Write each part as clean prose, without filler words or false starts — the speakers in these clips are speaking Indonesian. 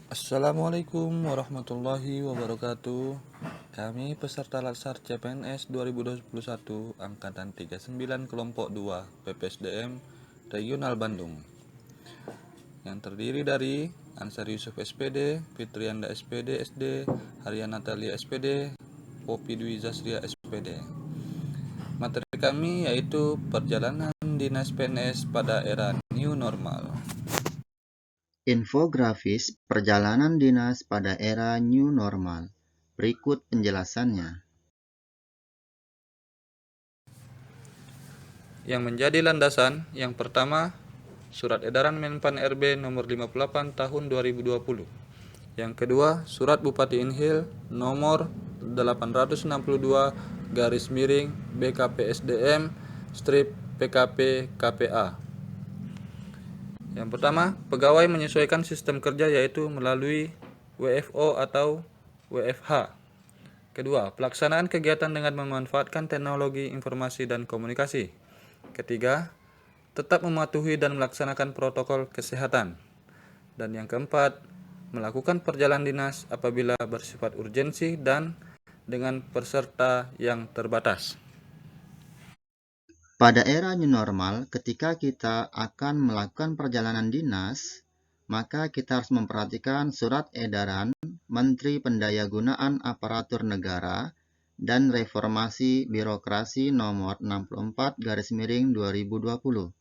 Assalamualaikum warahmatullahi wabarakatuh. Kami peserta Latsar CPNS 2021 Angkatan 39 Kelompok 2 PPSDM Regional Bandung, yang terdiri dari Ansar Yusuf SPD, Fitrianda SPD SD, Haryana Natalia SPD, Popi Dwi Zasria SPD. Materi kami yaitu perjalanan dinas PNS pada era new normal. Infografis perjalanan dinas pada era new normal. Berikut penjelasannya. Yang menjadi landasan yang pertama, Surat Edaran Menpan RB nomor 58 tahun 2020. Yang kedua, Surat Bupati Inhil nomor 862 garis miring BKPSDM strip PKP KPA. Yang pertama, pegawai menyesuaikan sistem kerja yaitu melalui WFO atau WFH. Kedua, pelaksanaan kegiatan dengan memanfaatkan teknologi informasi dan komunikasi. Ketiga, tetap mematuhi dan melaksanakan protokol kesehatan. Dan yang keempat, melakukan perjalanan dinas apabila bersifat urgensi dan dengan peserta yang terbatas. Pada era new normal, ketika kita akan melakukan perjalanan dinas, maka kita harus memperhatikan surat edaran Menteri Pendayagunaan Aparatur Negara dan Reformasi Birokrasi nomor 64 garis miring 2020,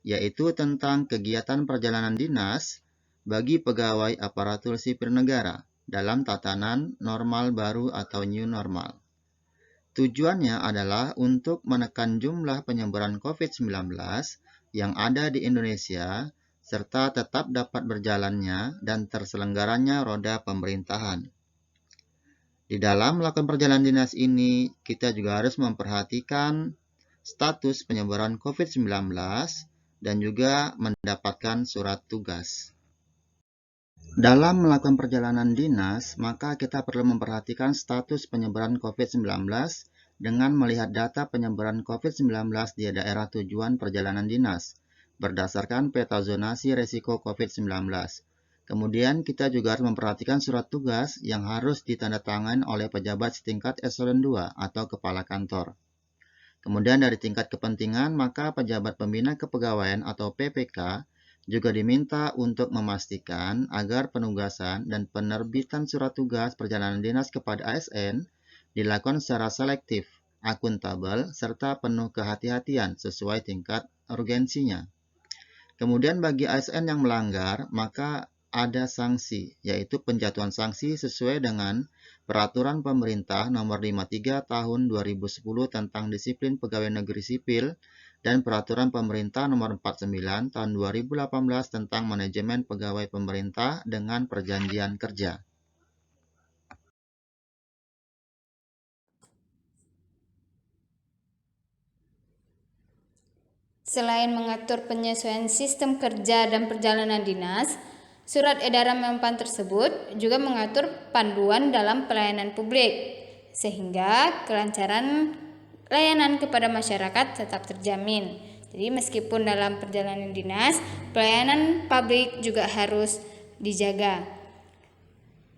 yaitu tentang kegiatan perjalanan dinas bagi pegawai aparatur sipil negara dalam tatanan normal baru atau new normal. Tujuannya adalah untuk menekan jumlah penyebaran COVID-19 yang ada di Indonesia serta tetap dapat berjalannya dan terselenggaranya roda pemerintahan. Di dalam melakukan perjalanan dinas ini, kita juga harus memperhatikan status penyebaran COVID-19 dan juga mendapatkan surat tugas. Dalam melakukan perjalanan dinas, maka kita perlu memperhatikan status penyebaran COVID-19 dengan melihat data penyebaran COVID-19 di daerah tujuan perjalanan dinas berdasarkan peta zonasi risiko COVID-19. Kemudian kita juga harus memperhatikan surat tugas yang harus ditandatangani oleh pejabat setingkat eselon 2 atau kepala kantor. Kemudian dari tingkat kepentingan, maka pejabat pembina kepegawaian atau PPK juga diminta untuk memastikan agar penugasan dan penerbitan surat tugas perjalanan dinas kepada ASN dilakukan secara selektif, akuntabel, serta penuh kehati-hatian sesuai tingkat urgensinya. Kemudian bagi ASN yang melanggar, maka ada sanksi, yaitu penjatuhan sanksi sesuai dengan Peraturan Pemerintah Nomor 53 Tahun 2010 tentang Disiplin Pegawai Negeri Sipil dan Peraturan Pemerintah Nomor 49 Tahun 2018 tentang Manajemen Pegawai Pemerintah dengan Perjanjian Kerja. Selain mengatur penyesuaian sistem kerja dan perjalanan dinas, Surat Edaran Menpan tersebut juga mengatur panduan dalam pelayanan publik, sehingga kelancaran layanan kepada masyarakat tetap terjamin. Jadi meskipun dalam perjalanan dinas, pelayanan publik juga harus dijaga.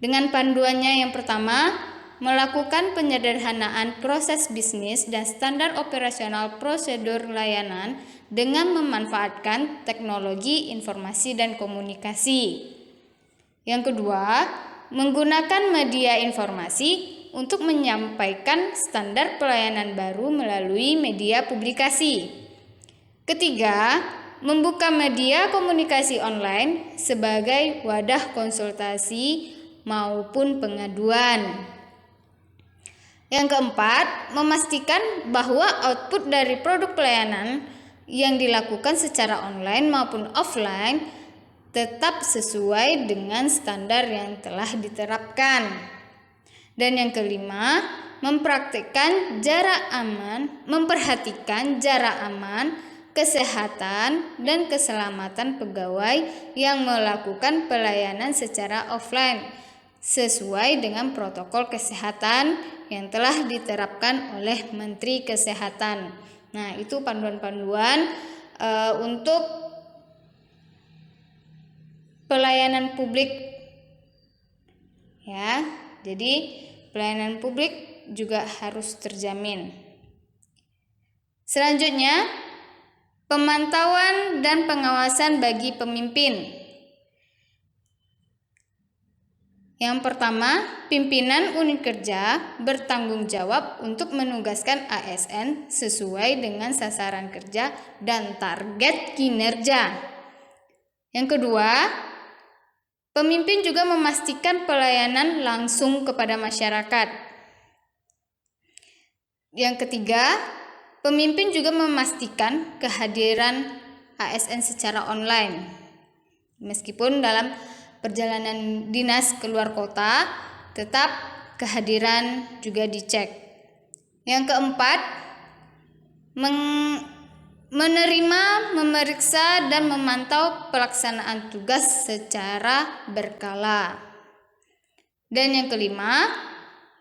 Dengan panduannya yang pertama, melakukan penyederhanaan proses bisnis dan standar operasional prosedur layanan dengan memanfaatkan teknologi informasi dan komunikasi. Yang kedua, menggunakan media informasi untuk menyampaikan standar pelayanan baru melalui media publikasi. Ketiga, membuka media komunikasi online sebagai wadah konsultasi maupun pengaduan. Yang keempat, memastikan bahwa output dari produk pelayanan yang dilakukan secara online maupun offline tetap sesuai dengan standar yang telah diterapkan. Dan yang kelima, memperhatikan jarak aman, kesehatan, dan keselamatan pegawai yang melakukan pelayanan secara offline sesuai dengan protokol kesehatan yang telah diterapkan oleh Menteri Kesehatan. Nah, itu panduan-panduan untuk pelayanan publik Ya, jadi pelayanan publik juga harus terjamin. Selanjutnya, pemantauan dan pengawasan bagi pemimpin. Yang pertama, pimpinan unit kerja bertanggung jawab untuk menugaskan ASN sesuai dengan sasaran kerja dan target kinerja. Yang kedua, pemimpin juga memastikan pelayanan langsung kepada masyarakat. Yang ketiga, pemimpin juga memastikan kehadiran ASN secara online. Meskipun dalam perjalanan dinas keluar kota, tetap kehadiran juga dicek. Yang keempat, menerima, memeriksa, dan memantau pelaksanaan tugas secara berkala. Dan yang kelima,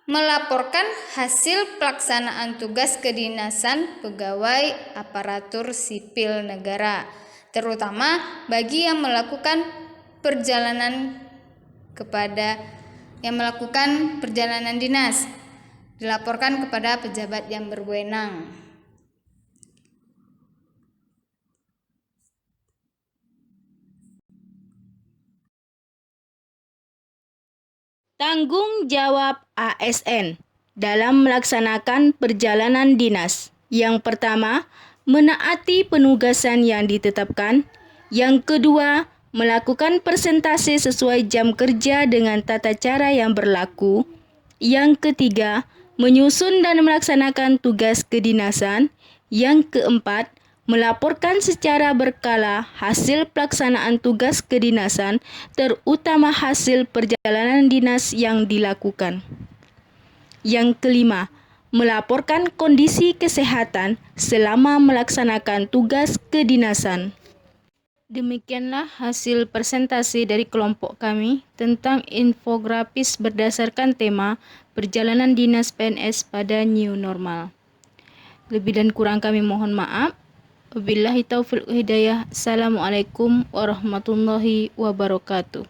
melaporkan hasil pelaksanaan tugas kedinasan pegawai aparatur sipil negara, terutama bagi yang melakukan perjalanan dinas, dilaporkan kepada pejabat yang berwenang. Tanggung jawab ASN dalam melaksanakan perjalanan dinas. Yang pertama, menaati penugasan yang ditetapkan. Yang kedua, melakukan presentasi sesuai jam kerja dengan tata cara yang berlaku. Yang ketiga, menyusun dan melaksanakan tugas kedinasan. Yang keempat, melaporkan secara berkala hasil pelaksanaan tugas kedinasan, terutama hasil perjalanan dinas yang dilakukan. Yang kelima, melaporkan kondisi kesehatan selama melaksanakan tugas kedinasan. Demikianlah hasil presentasi dari kelompok kami tentang infografis berdasarkan tema perjalanan dinas PNS pada new normal. Lebih dan kurang kami mohon maaf. Wabillahi taufiq hidayah. Assalamualaikum warahmatullahi wabarakatuh.